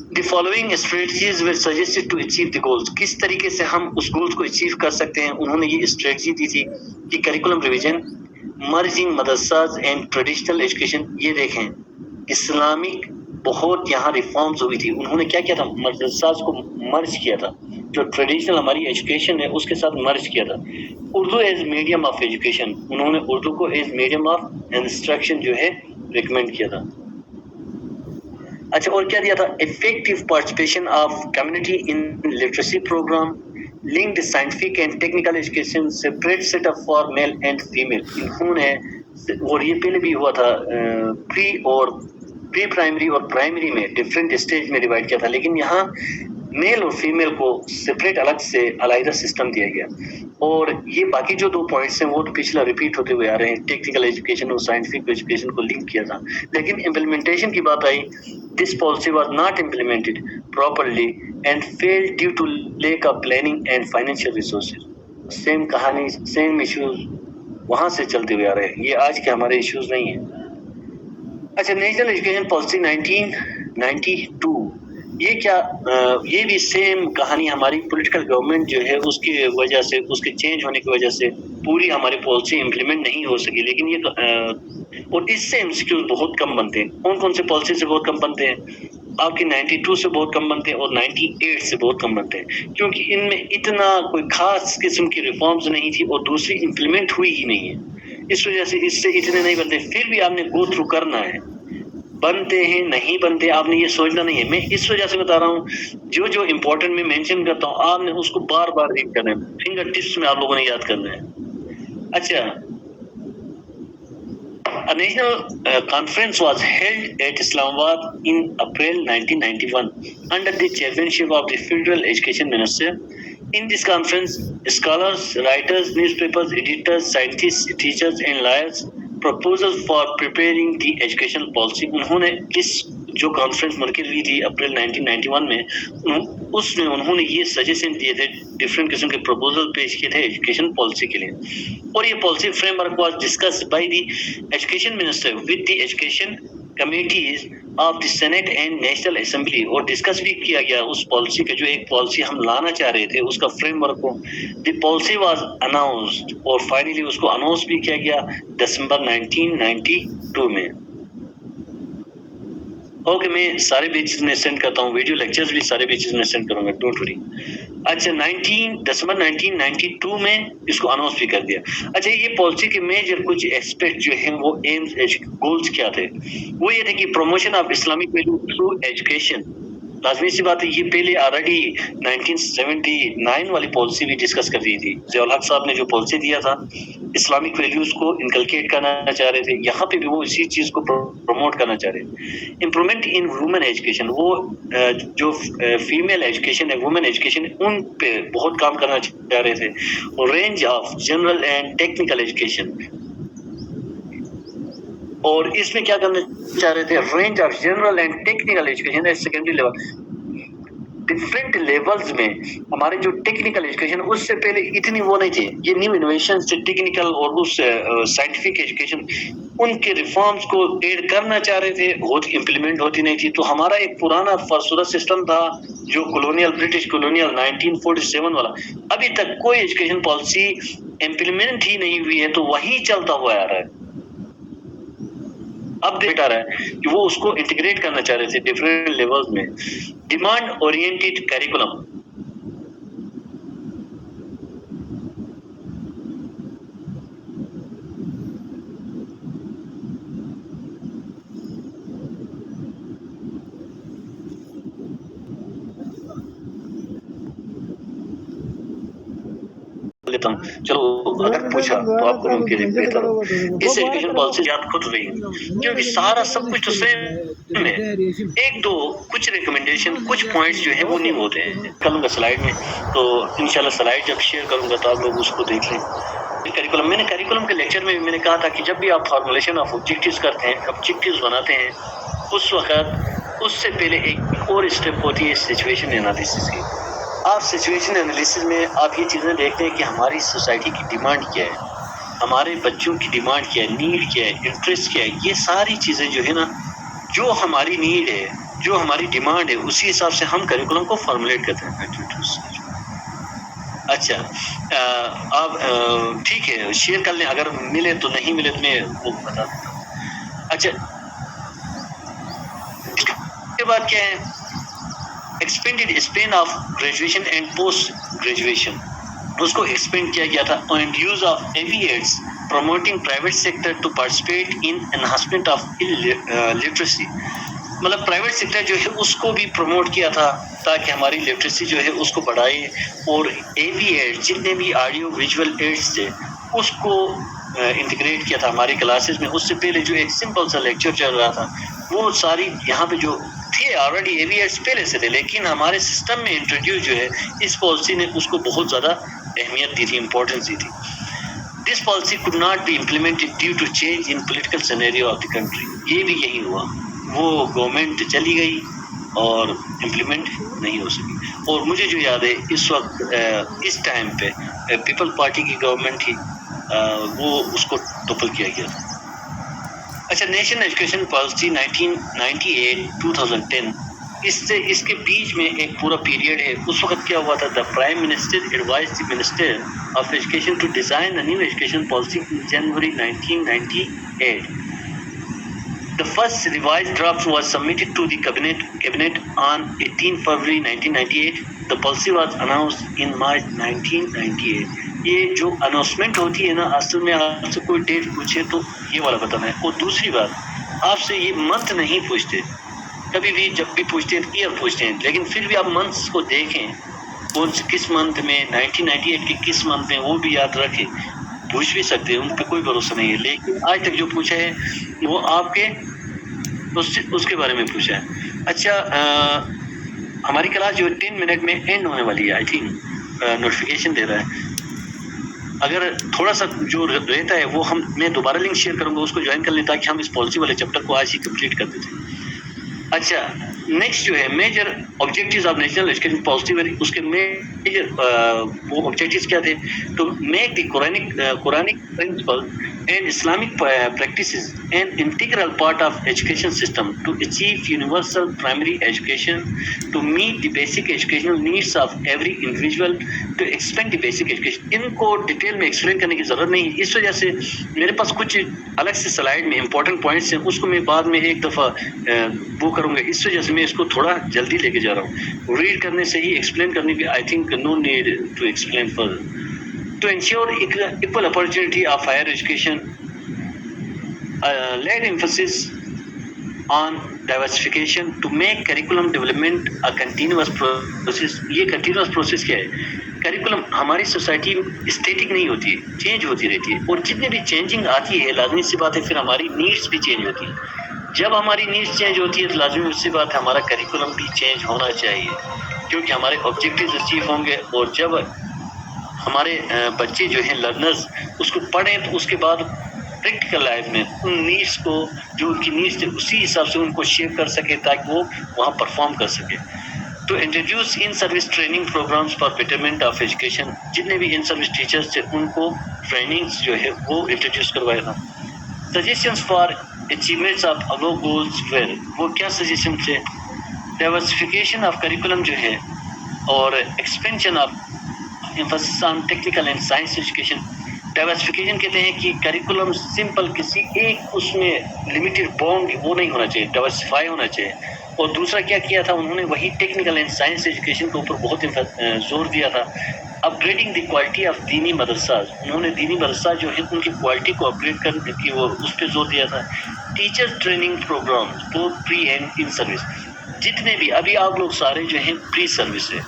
The following strategies were suggested to achieve the goals. کس طریقے سے ہم اس گولز کو اچیو کر سکتے ہیں, انہوں نے یہ اسٹریٹجی دی تھی کہ curriculum revision, merging مدرساز and traditional education. یہ دیکھیں, اسلامک بہت یہاں ریفارمز ہوئی تھی. انہوں نے کیا کیا تھا, مدرسہ کو مرج کیا تھا, جو ٹریڈیشنل ہماری ایجوکیشن ہے اس کے ساتھ مرج کیا تھا. Urdu as medium of education, انہوں نے اردو کو ایز میڈیم آف انسٹرکشن جو ہے ریکمینڈ کیا تھا. اچھا, اور کیا دیا تھا, effective participation of community in literacy programme, linked scientific and technical education, separate set up for male and female. انہوں نے, اور یہ پہلے بھی ہوا تھا, پری پرائمری اور پرائمری میں ڈفرینٹ اسٹیج میں ڈیوائڈ کیا تھا, لیکن یہاں میل اور فیمیل کو سپریٹ الگ سے علیحدہ سسٹم دیا گیا. اور یہ باقی جو 2 پوائنٹس ہیں وہ تو پچھلا ریپیٹ ہوتے ہوئے آ رہے ہیں, ٹیکنیکل ایجوکیشن اور سائنٹیفک ایجوکیشن کو لنک کیا تھا. لیکن امپلیمنٹیشن کی بات آئی, this policy was not implemented properly and fail due to lack of planning and financial resources. Same کہانی, سیم ایشوز وہاں سے چلتے ہوئے آ رہے ہیں, یہ آج کے ہمارے ایشوز نہیں ہیں. اچھا, نیشنل ایجوکیشن پالیسی 1992, یہ کیا, یہ بھی سیم کہانی, ہماری پولیٹیکل گورنمنٹ جو ہے اس کی وجہ سے, اس کے چینج ہونے کی وجہ سے پوری ہماری پالیسی امپلیمنٹ نہیں ہو سکی. لیکن یہ اور اس سے MCQs بہت کم بنتے ہیں. کون کون سے پالیسی سے بہت کم بنتے ہیں, آپ کی 92 سے بہت کم بنتے ہیں اور 98 سے بہت کم بنتے ہیں, کیونکہ ان میں اتنا کوئی خاص قسم کی ریفارمز نہیں تھی اور دوسری امپلیمنٹ ہوئی ہی نہیں ہے. اس وجہ سے اس سے اتنے نہیں بنتے. پھر بھی آپ نے گو تھرو کرنا ہے, بنتے ہیں نہیں بنتے آپ نے یہ سوچنا نہیں ہے. میں اس وجہ سے بتا رہا ہوں, جو جو امپورٹنٹ میں مینشن کرتا ہوں آپ نے اس کو بار بار ریڈ کرنا ہے, فنگر ٹپس میں آپ لوگوں نے یاد کرنا ہے. اچھا, A national conference was held at Islamabad in April 1991 under the chairmanship of the Federal Education Minister. In this conference, scholars, writers, newspapers, editors, scientists, teachers, and lawyers proposals for preparing the educational policy. انہوں نے اس جو conference منعقد ہوئی تھی April 1991 میں, اس میں انہوں نے یہ سجیشن دیے تھے, ڈفرینٹ قسم کے پروپوزل پیش کیے تھے ایجوکیشن پالیسی کے لیے. اور یہ policy framework was discuss by the education minister with the education committees of the senate and national assembly, اور ڈسکس بھی کیا گیا اس پالیسی کا, جو ایک پالیسی ہم لانا چاہ رہے تھے اس کا فریم ورک کو. دی پالیسی واز اناؤنسڈ, اور فائنلی اس کو اناؤنس بھی کیا گیا دسمبر 1992 میں. اوکے, میں سارے بیچز میں سینڈ کرتا ہوں, ویڈیو لیکچرز بھی سارے بیچز میں سینڈ کروں گا, ڈونٹ وری. اچھا, دسمبر 1992 میں اس کو اناؤنس بھی کر دیا. اچھا, یہ پالیسی کے میجر کچھ ایسپیکٹ جو ہیں وہ ایمز گولز کیا تھے, وہ یہ تھے کہ promotion of Islamic value through education. لازمی سی بات ہے, یہ پہلے آلریڈی 1979 والی پالیسی بھی ڈسکس کر دی تھی. ضیاء الحق صاحب نے جو پالیسی دیا تھا اسلامک ویلیوز کو انکلکیٹ کرنا چاہ رہے تھے, یہاں پہ بھی وہ اسی چیز کو پروموٹ کرنا چاہ رہے ہیں. امپرومنٹ ان وومن ایجوکیشن, وہ جو فیمیل ایجوکیشن ہے, وومن ایجوکیشن, ان پہ بہت کام کرنا چاہ رہے تھے. اور range of general and technical education, اور اس میں کیا کرنا چاہ رہے تھے, range of general and technical education at secondary level. Different levels میں ہمارے جو ٹیکنیکل ایجوکیشن, اس سے پہلے اتنی وہ نہیں تھی. یہ نیو انوویشن سے ٹیکنیکل اور اس سائنٹیفک ایجوکیشن, ان کے ریفارمز کو ایڈ کرنا چاہ رہے تھے, امپلیمنٹ ہوتی نہیں تھی. تو ہمارا ایک پرانا فرسودہ سسٹم تھا جو کولونیل, برٹش کولونیل 1947 والا, ابھی تک کوئی ایجوکیشن پالیسی امپلیمنٹ ہی نہیں ہوئی ہے, تو وہی چلتا ہوا آ رہا ہے. اب دیکھ آ رہا ہے کہ وہ اس کو انٹیگریٹ کرنا چاہ رہے تھے ڈفرینٹ لیولز میں. ڈیمانڈ اورینٹڈ کریکولم, لیتا ہوں, چلو اگر پوچھا تو آپ کو ممکن ہے بہتر ہو. اس ایجوکیشن پالیسی یاد خود رہی, کیونکہ سارا سب کچھ تو سیم ہے. ایک دو کچھ ریکمنڈیشن, کچھ پوائنٹس جو ہیں وہ نہیں ہوتے ہیں. کروں گا سلائڈ میں, تو انشاءاللہ سلائڈ جب شیئر کروں گا تو آپ لوگ اس کو دیکھ لیں. کریکولم, میں نے کریکولم کے لیکچر میں بھی میں نے کہا تھا کہ جب بھی آپ فارمولیشن آف آبجیکٹیوز کرتے ہیں, آبجیکٹیوز بناتے ہیں, اس وقت اس سے پہلے ایک اور اسٹیپ ہوتی ہے سچویشن انالیسس کی. آپ سچویشن انالیسس میں آپ یہ چیزیں دیکھتے ہیں کہ ہماری سوسائٹی کی ڈیمانڈ کیا ہے, ہمارے بچوں کی ڈیمانڈ کیا ہے, نیڈ کیا ہے, انٹرسٹ کیا ہے. یہ ساری چیزیں جو ہے نا, جو ہماری نیڈ ہے, جو ہماری ڈیمانڈ ہے, اسی حساب سے ہم کریکولم کو فارمولیٹ کرتے ہیں. اچھا, آپ ٹھیک ہے شیئر کر لیں, اگر ملے تو, نہیں ملے تو میں وہ بتا دیتا ہوں. اچھا, بعد کیا ہے, expanded span of graduation and post graduation, اس کو ایکسپینڈ کیا گیا تھا, اینڈ یوز آف ایویٹس promoting private sector to participate in enhancement of literacy. مطلب پرائیویٹ سیکٹر جو ہے اس کو بھی پروموٹ کیا تھا تاکہ ہماری لٹریسی جو ہے اس کو بڑھائے, اور اے وی ایڈ جتنے بھی آڈیو ویژول ایڈس تھے اس کو انٹیگریٹ کیا تھا ہماری کلاسز میں. اس سے پہلے جو ایک سمپل سا لیکچر چل رہا تھا وہ ساری یہاں پہ جو تھے آلریڈی اے وی ایڈس پہلے سے تھے, لیکن ہمارے سسٹم میں انٹروڈیوس جو ہے اس پالیسی نے اس کو بہت زیادہ اہمیت دی تھی, امپورٹنس دی تھی. This policy could not be implemented due to change in political scenario of the country. یہ بھی یہی ہوا, وہ گورنمنٹ چلی گئی اور امپلیمنٹ نہیں ہو سکی. اور مجھے جو یاد ہے اس وقت اس ٹائم پہ پیپل پارٹی کی گورنمنٹ تھی, وہ اس کو ٹوپل کیا گیا تھا. اچھا, نیشنل ایجوکیشن پالیسی 1998-2010, اس کے بیچ میں ایک پورا پیریڈ ہے. اس وقت کیا ہوا تھا, the prime minister advise the minister of education to design a new education policy in January 1998. The first revised draft was submitted to the cabinet on 18 February 1998. The policy was announced in March 1998. یہ جو announcement ہوتی ہے نا, اصل میں آپ سے کوئی ڈیٹ پوچھے تو یہ والا بتانا ہے. اور دوسری بات, آپ سے یہ منتھ نہیں پوچھتے, کبھی بھی جب بھی پوچھتے ہیں ایئر پوچھتے ہیں, لیکن پھر بھی آپ منتھس کو دیکھیں کون سے کس منتھ میں, 1998 کے کس منتھ میں, وہ بھی یاد رکھیں. پوچھ بھی سکتے ہیں, ان پہ کوئی بھروسہ نہیں ہے, لیکن آج تک جو پوچھا ہے وہ آپ کے اس کے بارے میں پوچھا ہے. اچھا, ہماری کلاس جو 10 منٹ میں اینڈ ہونے والی ہے, آئی تھنک نوٹیفیکیشن دے رہا ہے. اگر تھوڑا سا جو رہتا ہے وہ میں دوبارہ لنک شیئر کروں گا, اس کو جوائن کر لیں تاکہ ہم اس پالیسی والے چیپٹر کو آج ہی کمپلیٹ کر دیتے ہیں. اچھا, نیکسٹ جو ہے major objectives of national education policy, اس کے میجر وہ آبجیکٹیوز کیا تھے, to make the Quranic principle and Islamic practices an integral part of education system, to achieve universal primary education, to meet the basic educational needs of every individual, to expand the basic education. ان کو detail میں explain کرنے کی ضرورت نہیں, اس وجہ سے میرے پاس کچھ الگ سے سلائڈ میں امپورٹنٹ پوائنٹس ہیں, اس کو میں بعد میں ایک دفعہ وہ کروں گا. اس وجہ سے میں اس کو تھوڑا جلدی لے کے جا رہا ہوں. ریڈ کرنے سے ہی ایکسپلین کرنے کی I think no need to explain further. To ensure equal opportunity of higher education, laid emphasis on diversification to make curriculum development a continuous process. یہ continuous process کیا ہے, کریکولم ہماری سوسائٹی اسٹیٹک نہیں ہوتی ہے, change ہوتی رہتی ہے, اور جتنے بھی چینجنگ آتی ہے لازمی سی بات ہے پھر ہماری نیڈس بھی چینج ہوتی ہے. جب ہماری نیڈس چینج ہوتی ہے تو لازمی سی بات ہے ہمارا کریکولم بھی چینج ہونا چاہیے, کیونکہ ہمارے آبجیکٹیوز اچیو ہوں گے. اور جب ہمارے بچے جو ہیں لرنرز اس کو پڑھیں تو اس کے بعد پریکٹیکل لائف میں ان نیڈس کو, جو ان کی نیڈس تھے اسی حساب سے ان کو شیپ کر سکے تاکہ وہ وہاں پرفارم کر سکے. To introduce in service training programmes for betterment of education, جتنے بھی ان سروس ٹیچرس تھے ان کو ٹریننگس جو ہے وہ انٹروڈیوس کروایا تھا. Suggestions for achievements of above goals well, وہ کیا سجیشن تھے, ڈائیورسفیکیشن آف کریکولم جو ہے, اور expansion of emphasis on technical and science education. Diversification کہتے ہیں کہ کریکولم سمپل کسی ایک اس میں لمیٹڈ باؤنڈ وہ نہیں ہونا چاہیے, ڈائیورسفائی ہونا چاہیے. اور دوسرا کیا کیا تھا انہوں نے, وہی ٹیکنیکل اینڈ سائنس ایجوکیشن کے اوپر بہت زور دیا تھا. اپ گریڈنگ دی کوالٹی آف دینی مدرساز, انہوں نے دینی مدرسہ جو ہے ان کی کوالٹی کو اپ گریڈ کرنے کی وہ اس پہ زور دیا تھا. ٹیچر ٹریننگ پروگرام بہت پری اینڈ ان سروس, جتنے بھی ابھی آپ لوگ سارے جو ہیں پری سروس ہے,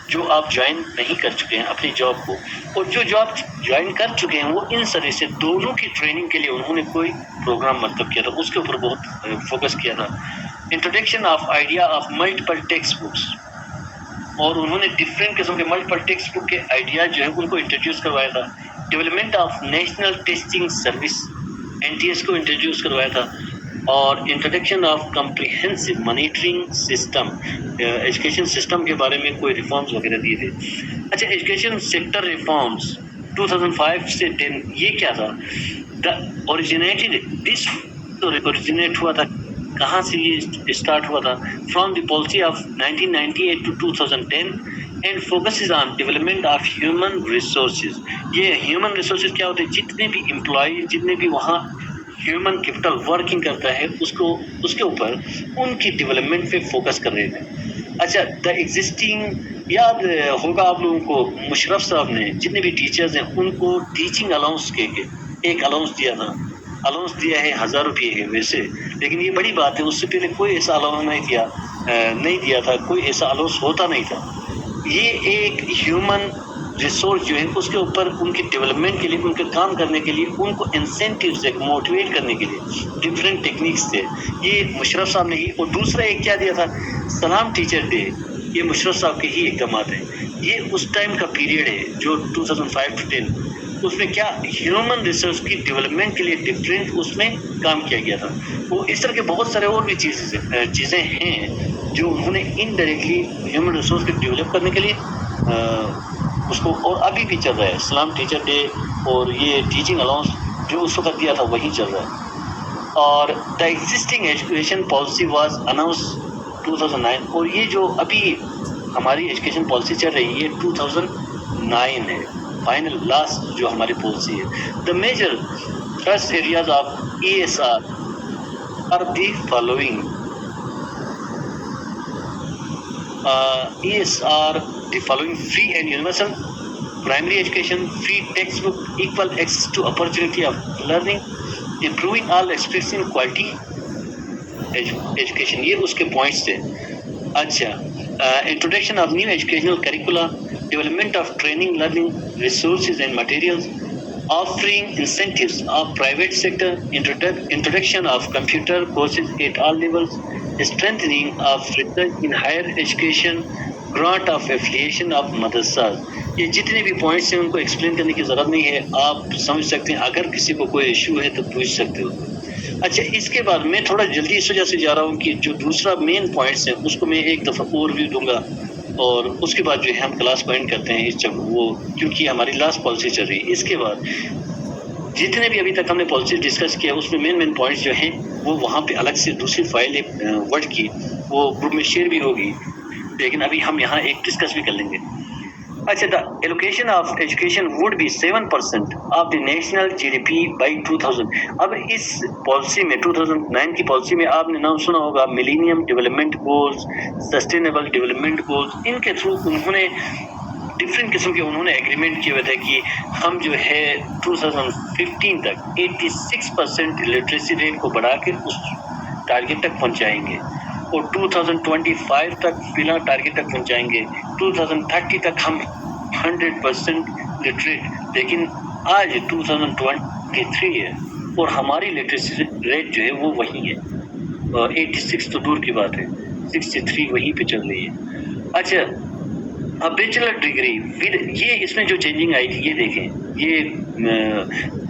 جو آپ جوائن نہیں کر چکے ہیں اپنی جاب کو, اور جو جاب جوائن کر چکے ہیں وہ ان سروس سے دونوں کی ٹریننگ کے لیے انہوں نے کوئی پروگرام مرتب کیا تھا, اس کے اوپر بہت فوکس کیا تھا. Introduction of idea of multiple text books, اور انہوں نے ڈفرینٹ قسم کے ملٹیپل ٹیکسٹ بک کے آئیڈیا جو ہے ان کو انٹروڈیوس کروایا تھا. Development of national testing service NTS کو انٹروڈیوس کروایا تھا. اور introduction of comprehensive monitoring system, education system کے بارے میں کوئی ریفارمز وغیرہ دیے تھے. اچھا, ایجوکیشن سیکٹر ریفارمز 2005 سے 10, یہ کیا تھا, اوریجنیٹ ہوا تھا, کہاں سے یہ اسٹارٹ ہوا تھا, from the policy of 1998 to 2010 and focuses on development of human resources. یہ ہیومن ریسورسز کیا ہوتے ہیں, جتنے بھی امپلائی, جتنے بھی وہاں ہیومن کیپٹل ورکنگ کرتا ہے اس کے اوپر ان کی ڈیولپمنٹ پہ فوکس کر رہے تھے. اچھا دا ایگزسٹنگ یاد ہوگا آپ لوگوں کو مشرف صاحب نے جتنے بھی ٹیچرز ہیں ان کو ٹیچنگ الاؤنس کے ایک الاؤنس دیا تھا. الاؤنس دیا ہے 1000 روپے ہے ویسے, لیکن یہ بڑی بات ہے, اس سے پہلے کوئی ایسا الاؤنس نہیں دیا تھا, کوئی ایسا الاؤنس ہوتا نہیں تھا. یہ ایک ہیومن ریسورس جو ہے اس کے اوپر ان کی ڈیولپمنٹ کے لیے, ان کے کام کرنے کے لیے ان کو انسینٹیو سے موٹیویٹ کرنے کے لیے ڈفرینٹ ٹیکنیکس تھے. یہ مشرف صاحب نے ہی. اور دوسرا ایک کیا دیا تھا, سلام ٹیچر ڈے. یہ مشرف صاحب کے ہی اقدامات ہیں. یہ اس ٹائم کا پیریڈ ہے جو 2005 to 10, اس میں کیا ہیومن ریسورس کی ڈیولپمنٹ کے لیے ڈفرینٹ اس میں کام کیا گیا تھا. وہ اس طرح کے بہت سارے اور بھی چیزیں ہیں جو انہوں نے انڈائریکٹلی ہیومن ریسورس کو ڈیولپ کرنے کے لیے اس کو, اور ابھی بھی چل رہا ہے. اسلام ٹیچر ڈے اور یہ ٹیچنگ الاؤنس جو اس وقت دیا تھا وہی چل رہا ہے. اور the existing education policy was announce 2009, اور یہ جو ابھی ہماری ایجوکیشن پالیسی چل رہی ہے یہ 2009 ہے, فائنل لاسٹ جو ہماری پالیسی ہے. The major thrust areas of ESR are the following. ESR the following: free and universal primary education, free textbook, equal access to opportunity of learning, improving all aspects in quality education. یہ اس کے points تھے. اچھا, introduction of new educational curricula, development of training, learning resources and materials, offering incentives of private sector, introduction of computer courses at all levels, strengthening of research in higher education, grant of affiliation of madrasas. یہ جتنے بھی points ہیں ان کو explain کرنے کی ضرورت نہیں ہے, آپ سمجھ سکتے ہیں. اگر کسی کو کوئی ایشو ہے تو پوچھ سکتے ہو. اچھا, اس کے بعد میں تھوڑا جلدی اس وجہ سے جا رہا ہوں کہ جو دوسرا مین پوائنٹس ہیں اس کو میں ایک دفعہ اور بھی دوں گا, اور اس کے بعد جو ہے ہم کلاس پوائنٹ کرتے ہیں اس جب وہ, کیونکہ ہماری لاسٹ پالیسی چل رہی ہے. اس کے بعد جتنے بھی ابھی تک ہم نے پالیسی ڈسکس کیا اس میں مین پوائنٹس جو ہیں وہ وہاں پہ الگ سے دوسری فائل ایک ورڈ کی وہ گروپ میں شیئر بھی ہوگی, لیکن ابھی ہم یہاں ایک ڈسکس بھی کر لیں گے. اچھا, the allocation of education would be 7% of the national GDP by 2000. اب اس پالیسی میں 2009 کی پالیسی میں آپ نے نام سنا ہوگا millennium development goals, sustainable development goals. ان کے تھرو انہوں نے ڈفرینٹ قسم کے انہوں نے ایگریمنٹ کیے ہوئے تھے کہ ہم جو ہے 2015 تک 86% لٹریسی ریٹ کو بڑھا کے اس ٹارگیٹ تک پہنچائیں گے, اور 2025 تک بلا ٹارگیٹ تک پہنچائیں گے. 2030 تک ہم 100% لٹریٹ. لیکن آج 2023 ہے اور ہماری لٹریسی ریٹ جو ہے وہ وہی ہے, 86 تو دور کی بات ہے, 63 وہیں پہ چل رہی ہے. اچھا, بیچلر ڈگری یہ اس میں جو چینجنگ آئی تھی یہ دیکھیں, یہ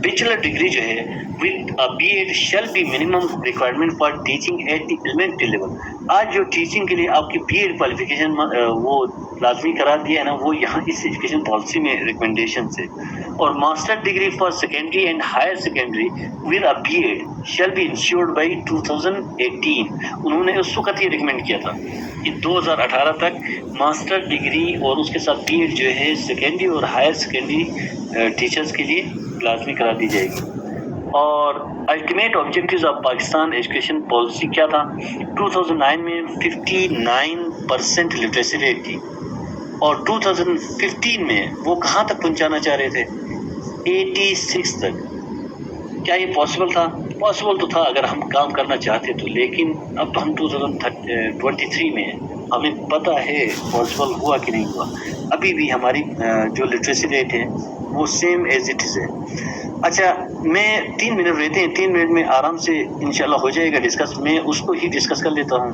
بیچلر ڈگری جو ہے with a B.Ed shall be minimum requirement for teaching at the elementary level. آج جو ٹیچنگ کے لیے آپ کی B.Ed کوالیفیکیشن وہ لازمی قرار دیا ہے نا, وہ یہاں اس ایجوکیشن پالیسی میں ریکمنڈیشن سے. اور master degree for secondary and higher secondary with a B.Ed shall be ensured by 2018. انہوں نے اس وقت یہ ریکمینڈ کیا تھا کہ 2018 تک ماسٹر ڈگری اور اس کے ساتھ B.Ed جو ہے سیکنڈری اور ہائر سیکنڈری ٹیچرز کے لیے لازمی قرار دی جائے گی. اور ultimate objectives of Pakistan education policy کیا تھا؟ 2009 میں 59% لٹریسی ریٹ تھی, اور 2015 میں وہ کہاں تک پہنچانا چاہ رہے تھے؟ 86 تک. کیا یہ پاسبل تھا؟ پاسبل تو تھا اگر ہم کام کرنا چاہتے تو, لیکن اب ہم 2023 میں ہمیں پتہ ہے پاسبل ہوا کہ نہیں ہوا. ابھی بھی ہماری جو لٹریسی ریٹ ہے وہ سیم ایز اٹ از ہے. اچھا, میں 3 منٹ رہتے ہیں, 3 منٹ میں آرام سے انشاءاللہ ہو جائے گا ڈسکس. میں اس کو ہی ڈسکس کر لیتا ہوں.